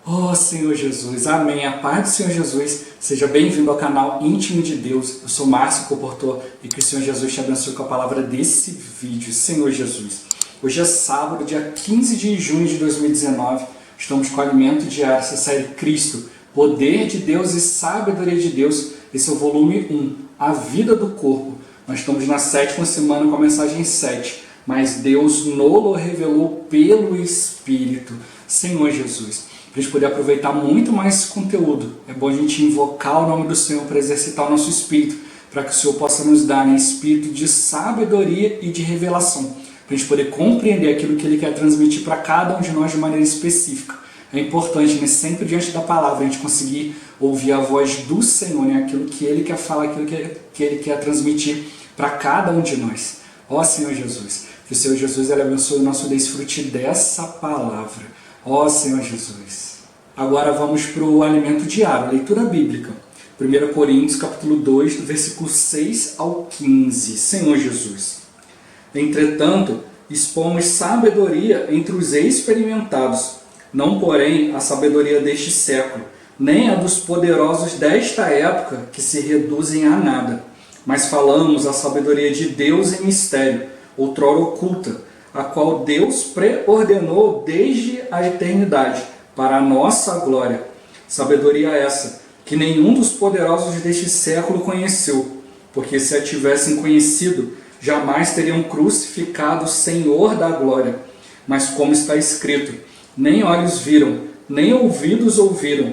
Oh Senhor Jesus, amém. A paz do Senhor Jesus, seja bem-vindo ao canal Íntimo de Deus. Eu sou Márcio Comportor e que o Senhor Jesus te abençoe com a palavra desse vídeo. Senhor Jesus, hoje é sábado, dia 15 de junho de 2019. Estamos com o Alimento Diário, essa série Cristo, Poder de Deus e Sabedoria de Deus. Esse é o volume 1, A Vida do Corpo. Nós estamos na 7ª semana com a mensagem 7. Mas Deus nolo revelou pelo Espírito. Senhor Jesus, para a gente poder aproveitar muito mais esse conteúdo, é bom a gente invocar o nome do Senhor para exercitar o nosso espírito, para que o Senhor possa nos dar espírito de sabedoria e de revelação, para a gente poder compreender aquilo que Ele quer transmitir para cada um de nós de maneira específica. É importante, sempre diante da palavra, a gente conseguir ouvir a voz do Senhor, aquilo que Ele quer falar, aquilo que Ele quer transmitir para cada um de nós. Ó Senhor Jesus, que o Senhor Jesus Ele abençoe o nosso desfrute dessa palavra. Ó Senhor Jesus. Agora vamos para o alimento diário, leitura bíblica. 1 Coríntios capítulo 2, do versículo 6 ao 15. Senhor Jesus. Entretanto, expomos sabedoria entre os experimentados, não porém a sabedoria deste século, nem a dos poderosos desta época que se reduzem a nada, mas falamos a sabedoria de Deus em mistério, outrora oculta, a qual Deus preordenou desde a eternidade, para a nossa glória. Sabedoria essa, que nenhum dos poderosos deste século conheceu, porque se a tivessem conhecido, jamais teriam crucificado o Senhor da glória. Mas como está escrito, nem olhos viram, nem ouvidos ouviram,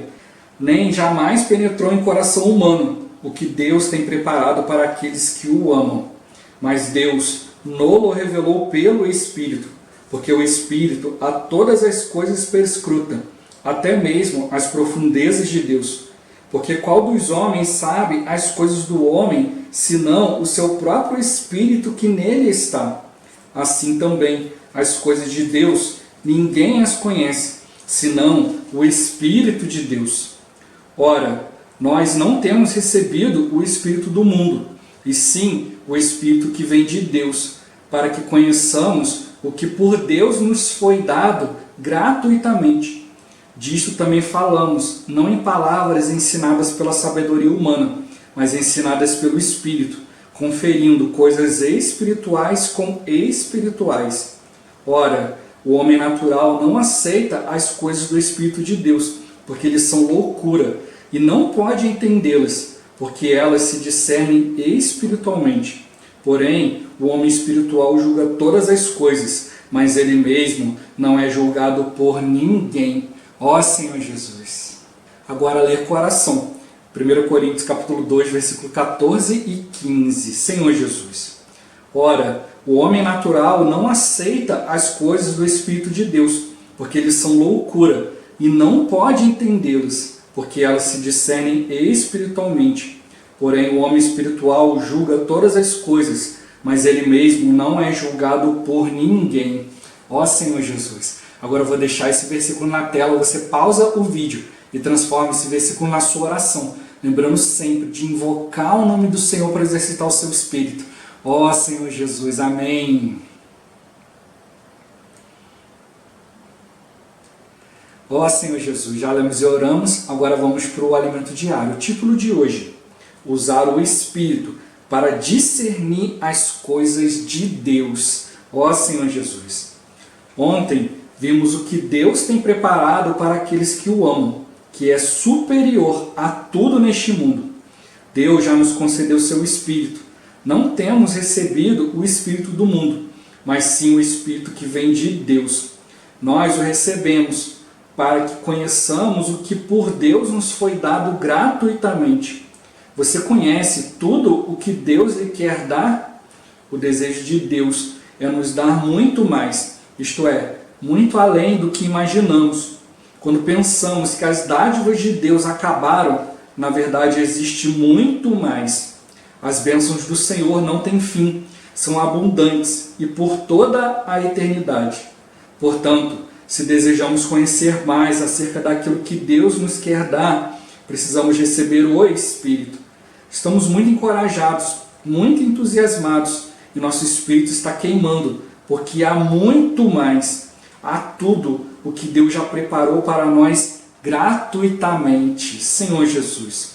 nem jamais penetrou em coração humano o que Deus tem preparado para aqueles que o amam. Mas Deus nolo revelou pelo Espírito, porque o Espírito a todas as coisas perscruta, até mesmo as profundezas de Deus. Porque qual dos homens sabe as coisas do homem, senão o seu próprio Espírito que nele está? Assim também as coisas de Deus, ninguém as conhece, senão o Espírito de Deus. Ora, nós não temos recebido o Espírito do mundo, e sim o Espírito que vem de Deus, para que conheçamos o que por Deus nos foi dado gratuitamente. Disto também falamos, não em palavras ensinadas pela sabedoria humana, mas ensinadas pelo Espírito, conferindo coisas espirituais com espirituais. Ora, o homem natural não aceita as coisas do Espírito de Deus, porque eles são loucura, e não pode entendê-las, porque elas se discernem espiritualmente. Porém, o homem espiritual julga todas as coisas, mas ele mesmo não é julgado por ninguém. Ó Senhor Jesus. Agora ler coração. 1 Coríntios capítulo 2, versículo 14 e 15. Senhor Jesus. Ora, o homem natural não aceita as coisas do Espírito de Deus, porque eles são loucura, e não pode entendê-las, porque elas se discernem espiritualmente. Porém, o homem espiritual julga todas as coisas, mas ele mesmo não é julgado por ninguém. Ó Senhor Jesus. Agora eu vou deixar esse versículo na tela, você pausa o vídeo e transforma esse versículo na sua oração. Lembrando sempre de invocar o nome do Senhor para exercitar o seu espírito. Ó Senhor Jesus. Amém. Ó Senhor Jesus, já lemos e oramos, agora vamos para o alimento diário. O título de hoje, usar o Espírito para discernir as coisas de Deus. Ó Senhor Jesus. Ontem vimos o que Deus tem preparado para aqueles que o amam, que é superior a tudo neste mundo. Deus já nos concedeu seu Espírito. Não temos recebido o Espírito do mundo, mas sim o Espírito que vem de Deus. Nós o recebemos para que conheçamos o que por Deus nos foi dado gratuitamente. Você conhece tudo o que Deus lhe quer dar? O desejo de Deus é nos dar muito mais, isto é, muito além do que imaginamos. Quando pensamos que as dádivas de Deus acabaram, na verdade existe muito mais. As bênçãos do Senhor não têm fim, são abundantes e por toda a eternidade. Portanto, se desejamos conhecer mais acerca daquilo que Deus nos quer dar, precisamos receber o Espírito. Estamos muito encorajados, muito entusiasmados, e nosso espírito está queimando, porque há muito mais. Há tudo o que Deus já preparou para nós gratuitamente, Senhor Jesus.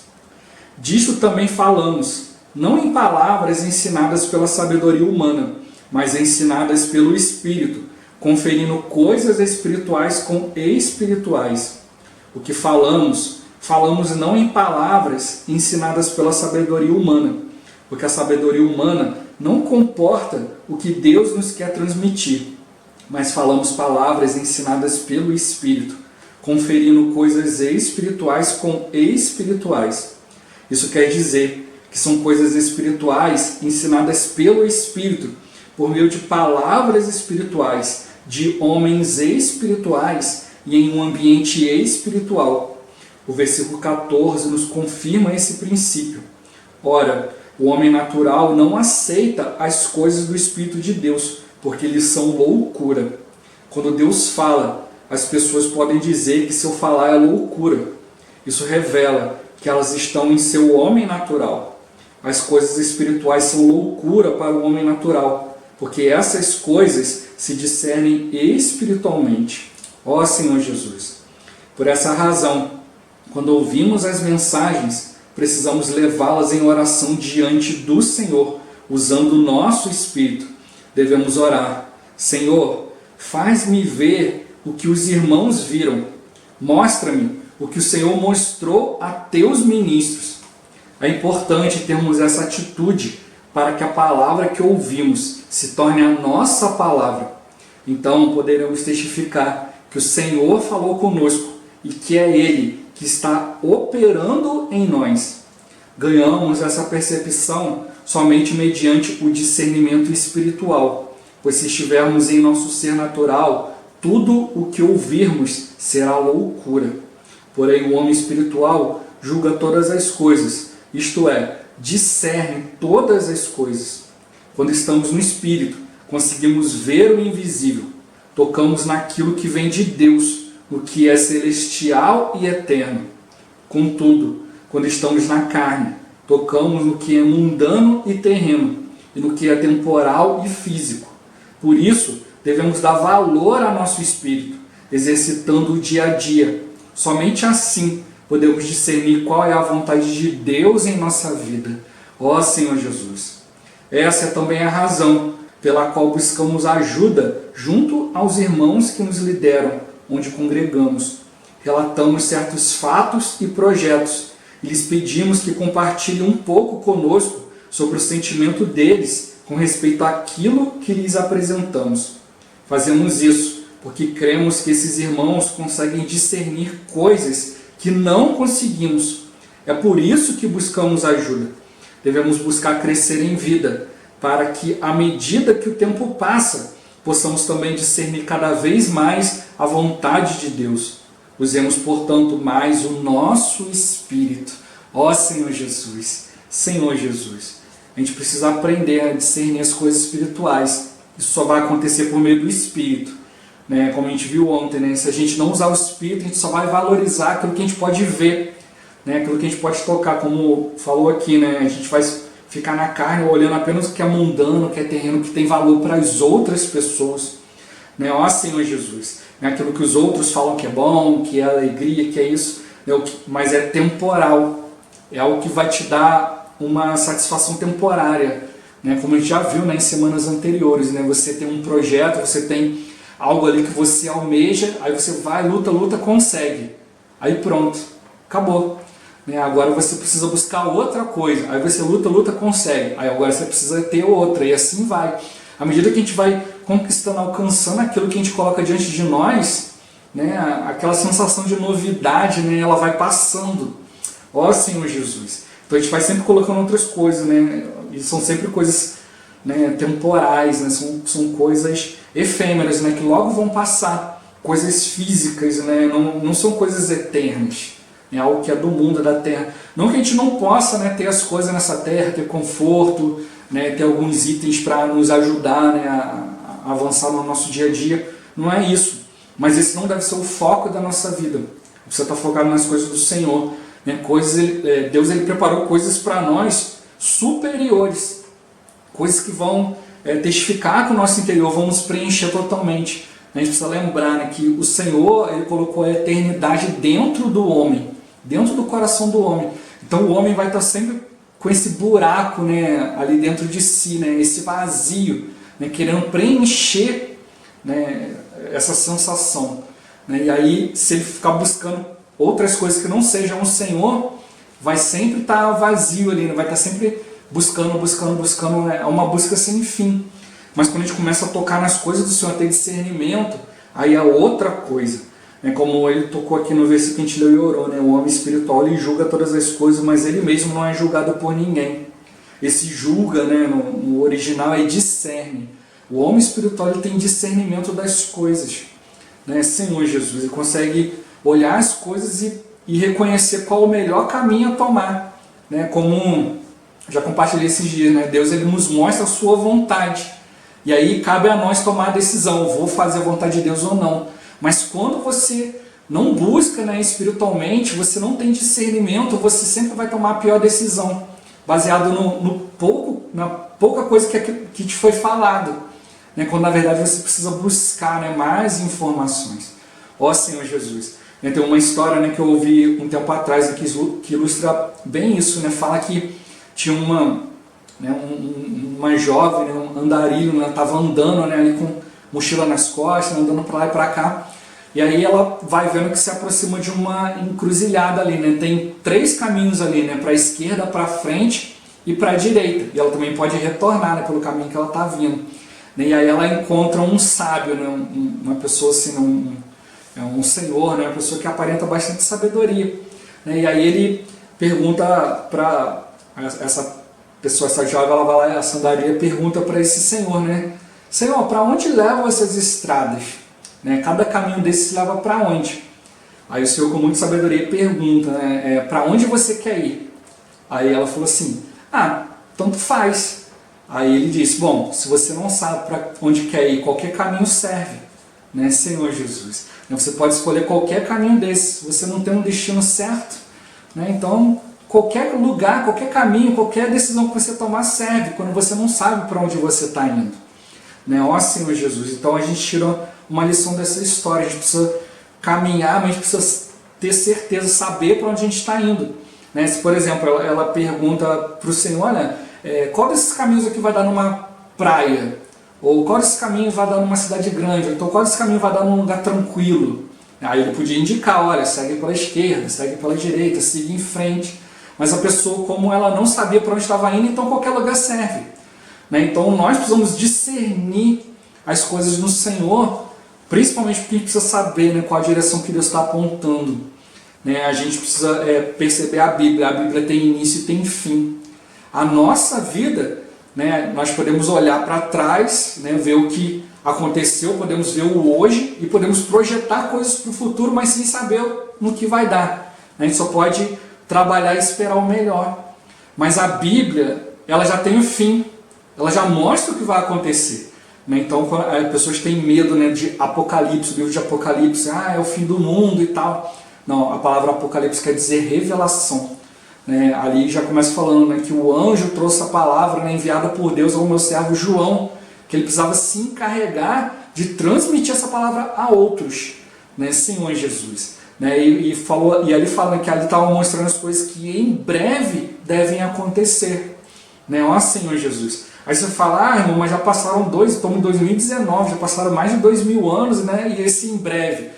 Disto também falamos, não em palavras ensinadas pela sabedoria humana, mas ensinadas pelo Espírito, conferindo coisas espirituais com espirituais. O que falamos não em palavras ensinadas pela sabedoria humana, porque a sabedoria humana não comporta o que Deus nos quer transmitir, mas falamos palavras ensinadas pelo Espírito, conferindo coisas espirituais com espirituais. Isso quer dizer que são coisas espirituais ensinadas pelo Espírito, por meio de palavras espirituais, de homens espirituais e em um ambiente espiritual. O versículo 14 nos confirma esse princípio. Ora, o homem natural não aceita as coisas do Espírito de Deus, porque eles são loucura. Quando Deus fala, as pessoas podem dizer que seu falar é loucura. Isso revela que elas estão em seu homem natural. As coisas espirituais são loucura para o homem natural, porque essas coisas se discernem espiritualmente. Ó Senhor Jesus! Por essa razão, quando ouvimos as mensagens, precisamos levá-las em oração diante do Senhor, usando o nosso espírito. Devemos orar: Senhor, faz-me ver o que os irmãos viram. Mostra-me o que o Senhor mostrou a teus ministros. É importante termos essa atitude para que a palavra que ouvimos se torne a nossa palavra. Então poderemos testificar que o Senhor falou conosco e que é Ele que está operando em nós. Ganhamos essa percepção somente mediante o discernimento espiritual, pois se estivermos em nosso ser natural, tudo o que ouvirmos será loucura. Porém, o homem espiritual julga todas as coisas, isto é, discerne todas as coisas. Quando estamos no Espírito, conseguimos ver o invisível, tocamos naquilo que vem de Deus, no que é celestial e eterno. Contudo, quando estamos na carne, tocamos no que é mundano e terreno, e no que é temporal e físico. Por isso, devemos dar valor ao nosso espírito, exercitando o dia a dia. Somente assim podemos discernir qual é a vontade de Deus em nossa vida. Ó Senhor Jesus! Essa é também a razão pela qual buscamos ajuda junto aos irmãos que nos lideram, onde congregamos. Relatamos certos fatos e projetos e lhes pedimos que compartilhem um pouco conosco sobre o sentimento deles com respeito àquilo que lhes apresentamos. Fazemos isso porque cremos que esses irmãos conseguem discernir coisas que não conseguimos. É por isso que buscamos ajuda. Devemos buscar crescer em vida, para que, à medida que o tempo passa, possamos também discernir cada vez mais a vontade de Deus. Usemos, portanto, mais o nosso espírito. Ó Senhor Jesus! Senhor Jesus! A gente precisa aprender a discernir as coisas espirituais. Isso só vai acontecer por meio do Espírito. Né? Como a gente viu ontem, né? Se a gente não usar o Espírito, a gente só vai valorizar aquilo que a gente pode ver, né? Aquilo que a gente pode tocar, como falou aqui, né? A gente vai ficar na carne olhando apenas o que é mundano, o que é terreno, o que tem valor para as outras pessoas. Né? Ó Senhor Jesus! Né? Aquilo que os outros falam que é bom, que é alegria, que é isso, né? Mas é temporal. É algo que vai te dar uma satisfação temporária. Né? Como a gente já viu, né, em semanas anteriores, né? Você tem um projeto, você tem algo ali que você almeja, aí você vai, luta, consegue. Aí pronto, acabou. Né? Agora você precisa buscar outra coisa. Aí você luta, consegue. Aí agora você precisa ter outra. E assim vai. À medida que a gente vai conquistando, alcançando aquilo que a gente coloca diante de nós, né, aquela sensação de novidade, né, ela vai passando. Ó Senhor Jesus! Então a gente vai sempre colocando outras coisas, né? E são sempre coisas, né, temporais, né? São coisas efêmeras, né, que logo vão passar. Coisas físicas, né? Não são coisas eternas. É algo que é do mundo, da terra. Não que a gente não possa, né, ter as coisas nessa terra, ter conforto, né, ter alguns itens para nos ajudar, né, a avançar no nosso dia a dia. Não é isso. Mas esse não deve ser o foco da nossa vida. Você está focado nas coisas do Senhor. Né? Deus ele preparou coisas para nós superiores. Coisas que vão testificar que o nosso interior, vão nos preencher totalmente. A gente precisa lembrar, né, que o Senhor, ele colocou a eternidade dentro do homem, dentro do coração do homem. Então o homem vai estar sempre com esse buraco, né, ali dentro de si, né, esse vazio, né, querendo preencher, né, essa sensação. Né, e aí, se ele ficar buscando outras coisas que não sejam o Senhor, vai sempre estar vazio ali, né, vai estar sempre buscando, né, é uma busca sem fim. Mas quando a gente começa a tocar nas coisas do Senhor, ter discernimento, aí é outra coisa. É como ele tocou aqui no versículo que a gente leu e orou, né? O homem espiritual, ele julga todas as coisas, mas ele mesmo não é julgado por ninguém. Esse julga, né, no original, é discerne. O homem espiritual, ele tem discernimento das coisas. Né? Senhor Jesus, ele consegue olhar as coisas e reconhecer qual o melhor caminho a tomar. Né? Como já compartilhei esses dias, né? Deus, ele nos mostra a sua vontade. E aí cabe a nós tomar a decisão, vou fazer a vontade de Deus ou não. Mas quando você não busca, né, espiritualmente, você não tem discernimento, você sempre vai tomar a pior decisão, baseado na pouca coisa que te foi falado. Né, quando na verdade você precisa buscar, né, mais informações. Ó Senhor Jesus. Tem uma história, né, que eu ouvi um tempo atrás que ilustra bem isso. Né, fala que tinha uma jovem, né, um andarilho, estava andando, né, ali com mochila nas costas, né, andando para lá e para cá, e aí ela vai vendo que se aproxima de uma encruzilhada ali, né, tem 3 caminhos ali, né, para a esquerda, para a frente e para a direita, e ela também pode retornar, né, pelo caminho que ela está vindo, né, e aí ela encontra um sábio, né, uma pessoa assim, um senhor, né, uma pessoa que aparenta bastante sabedoria, né, e aí ele pergunta para essa pessoa, essa jovem, ela vai lá, essa andarilha, pergunta para esse senhor, né, Senhor, para onde levam essas estradas? Né? Cada caminho desses leva para onde? Aí o Senhor, com muita sabedoria, pergunta, né, para onde você quer ir? Aí ela falou assim, tanto faz. Aí ele disse, bom, se você não sabe para onde quer ir, qualquer caminho serve. Né, Senhor Jesus. Você pode escolher qualquer caminho desses, você não tem um destino certo. Né? Então, qualquer lugar, qualquer caminho, qualquer decisão que você tomar serve, quando você não sabe para onde você está indo. Né? Ó Senhor Jesus, então a gente tira uma lição dessa história, a gente precisa caminhar, mas a gente precisa ter certeza, saber para onde a gente está indo. Né? Se, por exemplo, ela pergunta para o Senhor, olha, qual desses caminhos aqui vai dar numa praia? Ou qual desses caminhos vai dar numa cidade grande? Então qual desses caminhos vai dar num lugar tranquilo? Aí ele podia indicar, olha, segue pela esquerda, segue pela direita, siga em frente. Mas a pessoa, como ela não sabia para onde estava indo, então qualquer lugar serve. Né? Então nós precisamos discernir as coisas no Senhor, principalmente porque a gente precisa saber, né, qual a direção que Deus está apontando. Né? A gente precisa perceber a Bíblia tem início e tem fim. A nossa vida, né, nós podemos olhar para trás, né, ver o que aconteceu, podemos ver o hoje e podemos projetar coisas para o futuro, mas sem saber no que vai dar. A gente só pode trabalhar e esperar o melhor. Mas a Bíblia, ela já tem o fim. Ela já mostra o que vai acontecer. Né? Então, as pessoas têm medo, né, de Apocalipse, o livro de Apocalipse, é o fim do mundo e tal. Não, a palavra Apocalipse quer dizer revelação. Né? Ali já começa falando, né, que o anjo trouxe a palavra, né, enviada por Deus ao meu servo João, que ele precisava se encarregar de transmitir essa palavra a outros. Né? Senhor Jesus. Né? E ali fala que ali estava mostrando as coisas que em breve devem acontecer. Né? Ó Senhor Jesus. Aí você fala, irmão, mas já passaram estamos em 2019, já passaram mais de 2000 anos, né? E esse em breve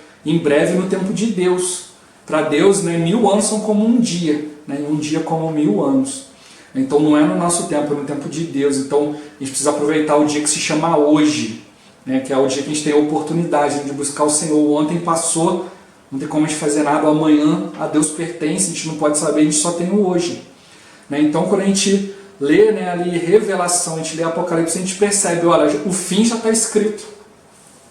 no tempo de Deus. Para Deus, né, 1000 anos são como um dia, né? E um dia como 1000 anos. Então não é no nosso tempo, é no tempo de Deus. Então a gente precisa aproveitar o dia que se chama hoje, né? Que é o dia que a gente tem a oportunidade de buscar o Senhor. Ontem passou, não tem como a gente fazer nada, amanhã a Deus pertence, a gente não pode saber, a gente só tem o hoje. Né? Então quando a gente lê, né, ali Revelação, a gente lê Apocalipse, a gente percebe, olha, o fim já está escrito.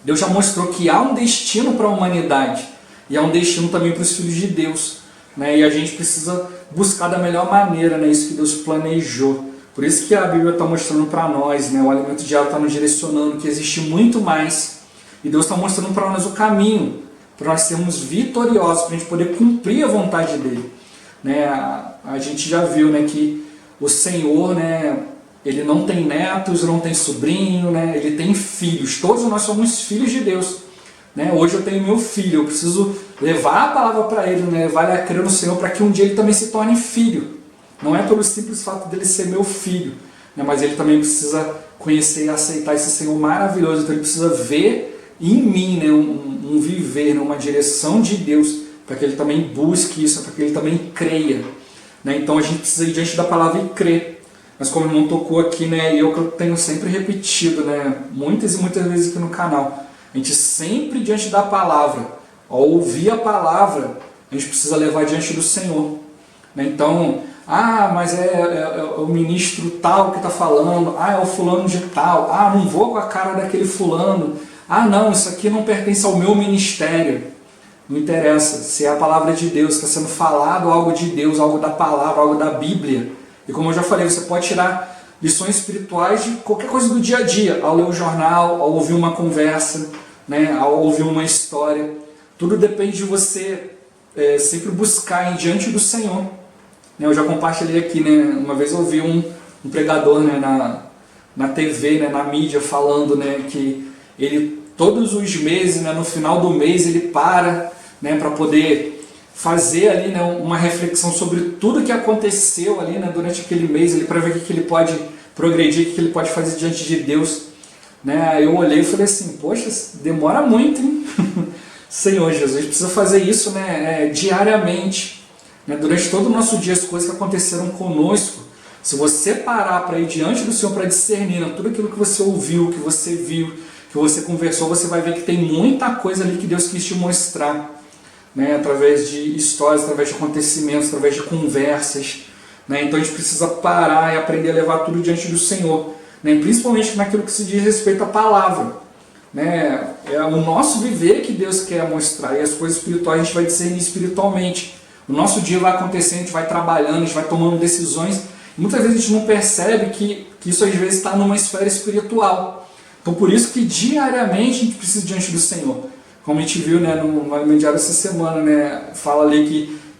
Deus já mostrou que há um destino para a humanidade e há um destino também para os filhos de Deus. Né? E a gente precisa buscar da melhor maneira, né, isso que Deus planejou. Por isso que a Bíblia está mostrando para nós, né, o alimento diário está nos direcionando, que existe muito mais. E Deus está mostrando para nós o caminho, para nós sermos vitoriosos, para a gente poder cumprir a vontade dEle. Né? A gente já viu, né, que o Senhor, né, Ele não tem netos, não tem sobrinho, né, Ele tem filhos. Todos nós somos filhos de Deus. Né? Hoje eu tenho meu filho, eu preciso levar a palavra para ele, né? Levar ele a crer no Senhor para que um dia ele também se torne filho. Não é pelo simples fato dele ser meu filho, né? Mas ele também precisa conhecer e aceitar esse Senhor maravilhoso. Então ele precisa ver em mim, né? um viver, né? Uma direção de Deus, para que ele também busque isso, para que ele também creia. Né? Então a gente precisa ir diante da palavra e crer. Mas como o irmão tocou aqui, né? E eu que eu tenho sempre repetido, né? Muitas e muitas vezes aqui no canal, a gente sempre diante da palavra, ao ouvir a palavra, a gente precisa levar diante do Senhor. Né? Então, mas é o ministro tal que está falando, é o fulano de tal, não vou com a cara daquele fulano, não, isso aqui não pertence ao meu ministério. Não interessa, se é a palavra de Deus, está sendo falado algo de Deus, algo da palavra, algo da Bíblia. E como eu já falei, você pode tirar lições espirituais de qualquer coisa do dia a dia, ao ler o jornal, ao ouvir uma conversa, né, ao ouvir uma história. Tudo depende de você sempre buscar em diante do Senhor. Né, eu já compartilhei aqui, né, uma vez eu ouvi um pregador, né, na TV, né, na mídia, falando, né, que ele todos os meses, né, no final do mês, ele para, né, para poder fazer ali, né, uma reflexão sobre tudo que aconteceu ali, né, durante aquele mês, para ver o que ele pode progredir, o que ele pode fazer diante de Deus. Né? Eu olhei e falei assim, poxa, demora muito, hein? Senhor Jesus, precisa fazer isso, né, diariamente. Né? Durante todo o nosso dia, as coisas que aconteceram conosco, se você parar para ir diante do Senhor para discernir, né, tudo aquilo que você ouviu, que você viu, que você conversou, você vai ver que tem muita coisa ali que Deus quis te mostrar. Né, através de histórias, através de acontecimentos, através de conversas. Né, então a gente precisa parar e aprender a levar tudo diante do Senhor. Né, principalmente naquilo que se diz respeito à palavra. Né, é o nosso viver que Deus quer mostrar. E as coisas espirituais a gente vai discernir espiritualmente. O nosso dia vai acontecendo, a gente vai trabalhando, a gente vai tomando decisões. E muitas vezes a gente não percebe que isso às vezes está numa esfera espiritual. Então por isso que diariamente a gente precisa diante do Senhor. Como a gente viu, né, no Alimento Diário essa semana, né, fala ali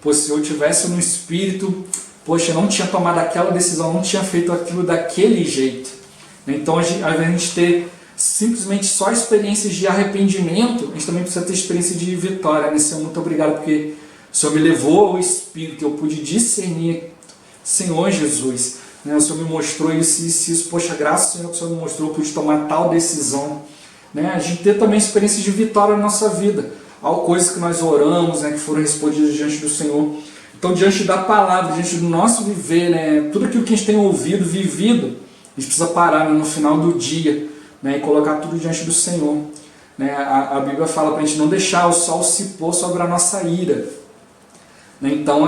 que se eu tivesse no espírito, poxa, eu não tinha tomado aquela decisão, não tinha feito aquilo daquele jeito. Então, ao invés de a gente ter simplesmente só experiências de arrependimento, a gente também precisa ter experiência de vitória. Né? Senhor, muito obrigado porque o Senhor me levou ao espírito, eu pude discernir, Senhor Jesus. Né, o Senhor me mostrou isso, poxa, graças ao Senhor que o Senhor me mostrou, eu pude tomar tal decisão. Né, a gente ter também experiências de vitória na nossa vida, há coisas que nós oramos, né, que foram respondidas diante do Senhor. Então, diante da palavra, diante do nosso viver, né, tudo aquilo que a gente tem ouvido, vivido, a gente precisa parar, né, no final do dia, né, e colocar tudo diante do Senhor. Né, a Bíblia fala para a gente não deixar o sol se pôr sobre a nossa ira. Né, então,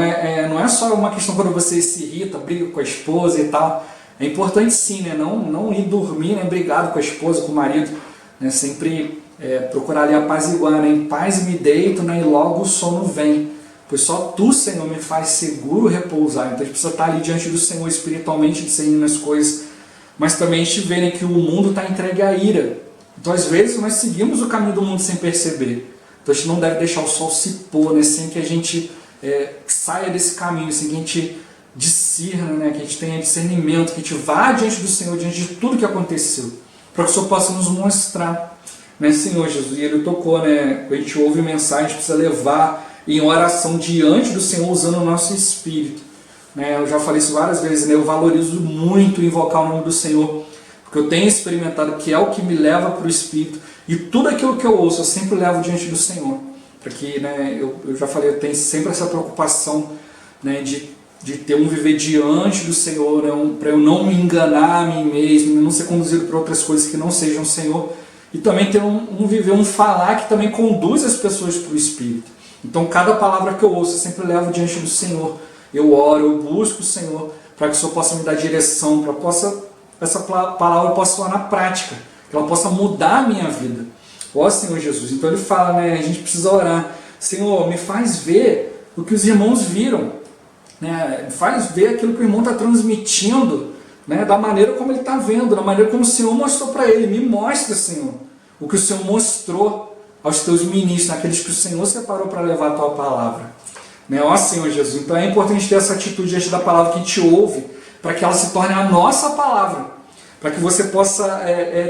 não é só uma questão quando você se irrita, briga com a esposa e tal. É importante sim, né, não ir dormir, né, brigado com a esposa, com o marido. Né, sempre procurar ali apaziguar, né, em paz me deito, né, e logo o sono vem, pois só Tu, Senhor, me faz seguro repousar. Então a gente precisa estar ali diante do Senhor espiritualmente, discernindo as coisas, mas também a gente vê, né, que o mundo está entregue à ira. Então às vezes nós seguimos o caminho do mundo sem perceber. Então a gente não deve deixar o sol se pôr, né, sem que a gente saia desse caminho, sem que a gente discirna, né, que a gente tenha discernimento, que a gente vá diante do Senhor, diante de tudo que aconteceu, para que o Senhor possa nos mostrar, né, Senhor Jesus. E Ele tocou, né, a gente ouve mensagem, a gente precisa levar em oração diante do Senhor, usando o nosso espírito. Né, eu já falei isso várias vezes, né, eu valorizo muito invocar o nome do Senhor, porque eu tenho experimentado que é o que me leva para o espírito, e tudo aquilo que eu ouço, eu sempre levo diante do Senhor. Porque, né, eu já falei, eu tenho sempre essa preocupação, né, de ter um viver diante do Senhor, né, para eu não me enganar a mim mesmo, não ser conduzido por outras coisas que não sejam o Senhor, e também ter um viver, um falar que também conduz as pessoas para o Espírito. Então cada palavra que eu ouço eu sempre levo diante do Senhor, eu oro, eu busco o Senhor, para que o Senhor possa me dar direção, para que essa palavra possa falar na prática, que ela possa mudar a minha vida. Ó Senhor Jesus, então Ele fala, né, a gente precisa orar, Senhor, me faz ver o que os irmãos viram, né, faz ver aquilo que o irmão está transmitindo, né, da maneira como ele está vendo, da maneira como o Senhor mostrou para ele. Me mostra, Senhor, o que o Senhor mostrou aos teus ministros, aqueles que o Senhor separou para levar a tua palavra. Né, ó Senhor Jesus, então é importante ter essa atitude diante da palavra que a gente ouve, para que ela se torne a nossa palavra, para que você possa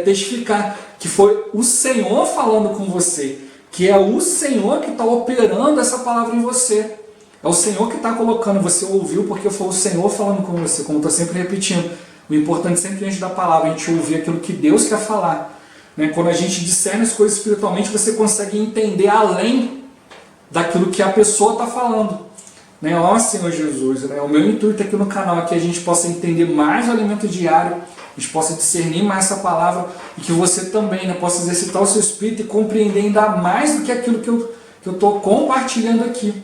testificar que foi o Senhor falando com você, que é o Senhor que está operando essa palavra em você. É o Senhor que está colocando, você ouviu porque foi o Senhor falando com você, como eu estou sempre repetindo. O importante sempre antes da palavra, a gente ouvir aquilo que Deus quer falar. Né? Quando a gente discerne as coisas espiritualmente, você consegue entender além daquilo que a pessoa está falando. Né? Ó Senhor Jesus, né? O meu intuito aqui no canal é que a gente possa entender mais o alimento diário, a gente possa discernir mais essa palavra e que você também, né, possa exercitar o seu espírito e compreender ainda mais do que aquilo que eu estou compartilhando aqui.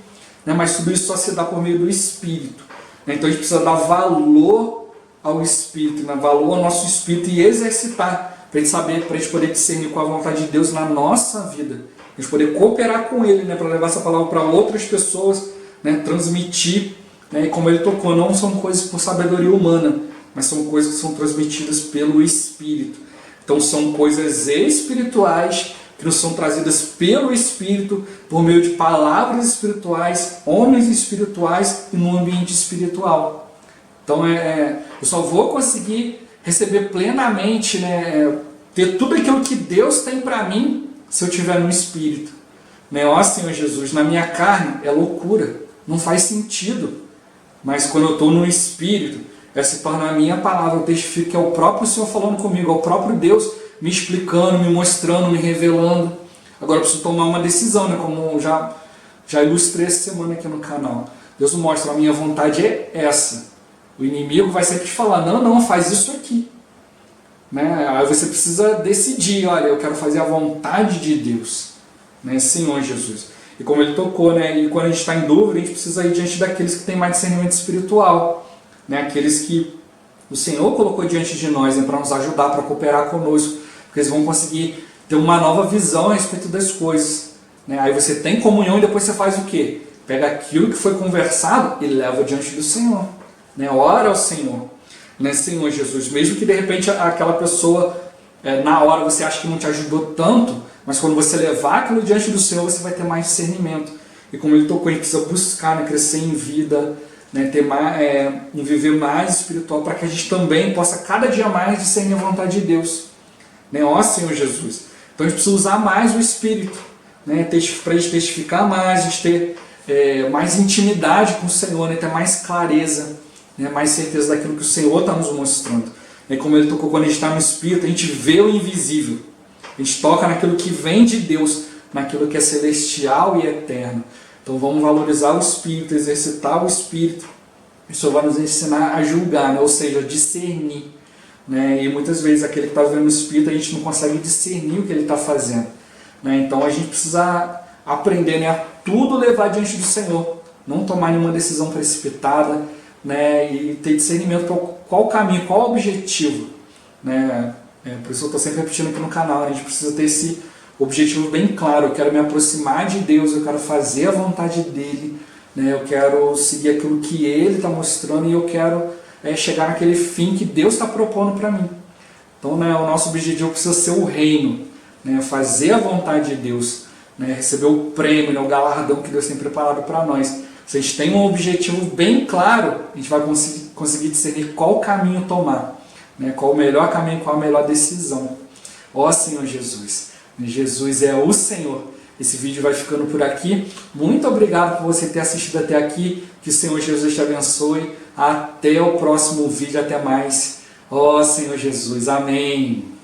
Né? Mas tudo isso só se dá por meio do Espírito. Né? Então a gente precisa dar valor ao Espírito, né? Valor ao nosso Espírito e exercitar para a gente saber, para a gente poder discernir qual a vontade de Deus na nossa vida. A gente poder cooperar com Ele, né? Para levar essa palavra para outras pessoas, né? Transmitir, né? E como Ele tocou, não são coisas por sabedoria humana, mas são coisas que são transmitidas pelo Espírito. Então são coisas espirituais que nos são trazidas pelo Espírito, por meio de palavras espirituais, homens espirituais e no ambiente espiritual. Então eu só vou conseguir receber plenamente, né, ter tudo aquilo que Deus tem para mim se eu estiver no Espírito. Né? Ó Senhor Jesus, na minha carne é loucura, não faz sentido. Mas quando eu estou no Espírito, se torna a minha palavra, eu testifico que é o próprio Senhor falando comigo, é o próprio Deus me explicando, me mostrando, me revelando. Agora eu preciso tomar uma decisão, né? Como já ilustrei essa semana aqui no canal. Deus mostra, a minha vontade é essa. O inimigo vai sempre te falar, não, faz isso aqui. Né? Aí você precisa decidir, olha, eu quero fazer a vontade de Deus. Né? Senhor Jesus. E como ele tocou, né? E quando a gente está em dúvida, a gente precisa ir diante daqueles que têm mais discernimento espiritual. Né? Aqueles que o Senhor colocou diante de nós, né? Para nos ajudar, para cooperar conosco. Porque eles vão conseguir ter uma nova visão a respeito das coisas. Né? Aí você tem comunhão e depois você faz o quê? Pega aquilo que foi conversado e leva diante do Senhor. Né? Ora ao Senhor. Né? Senhor Jesus, mesmo que de repente aquela pessoa, na hora você acha que não te ajudou tanto, mas quando você levar aquilo diante do Senhor, você vai ter mais discernimento. E como ele tocou, a gente precisa buscar, né? Crescer em vida, né? Ter mais, um viver mais espiritual, para que a gente também possa cada dia mais discernir a vontade de Deus. Né? Ó Senhor Jesus. Então a gente precisa usar mais o Espírito, né? Para a gente testificar mais, a gente ter mais intimidade com o Senhor, né? Ter mais clareza, né? Mais certeza daquilo que o Senhor está nos mostrando. E como ele tocou, quando a gente está no Espírito, a gente vê o invisível. A gente toca naquilo que vem de Deus, naquilo que é celestial e eterno. Então vamos valorizar o Espírito, exercitar o Espírito. Isso vai nos ensinar a julgar, né? Ou seja, discernir. Né? E muitas vezes aquele que está vendo o Espírito, a gente não consegue discernir o que ele está fazendo. Né? Então a gente precisa aprender, né? A tudo levar diante do Senhor. Não tomar nenhuma decisão precipitada, né? E ter discernimento para qual caminho, qual objetivo. Né? Por isso eu estou sempre repetindo aqui no canal, a gente precisa ter esse objetivo bem claro. Eu quero me aproximar de Deus, eu quero fazer a vontade dEle, né? Eu quero seguir aquilo que Ele está mostrando e eu quero chegar naquele fim que Deus está propondo para mim. Então, né, o nosso objetivo precisa ser o reino, né? Fazer a vontade de Deus, né? Receber o prêmio, né? O galardão que Deus tem preparado para nós. Se a gente tem um objetivo bem claro, a gente vai conseguir discernir qual caminho tomar. Né? Qual o melhor caminho, qual a melhor decisão. Ó Senhor Jesus. Jesus é o Senhor. Esse vídeo vai ficando por aqui. Muito obrigado por você ter assistido até aqui. Que o Senhor Jesus te abençoe. Até o próximo vídeo. Até mais. Ó Senhor Jesus. Amém.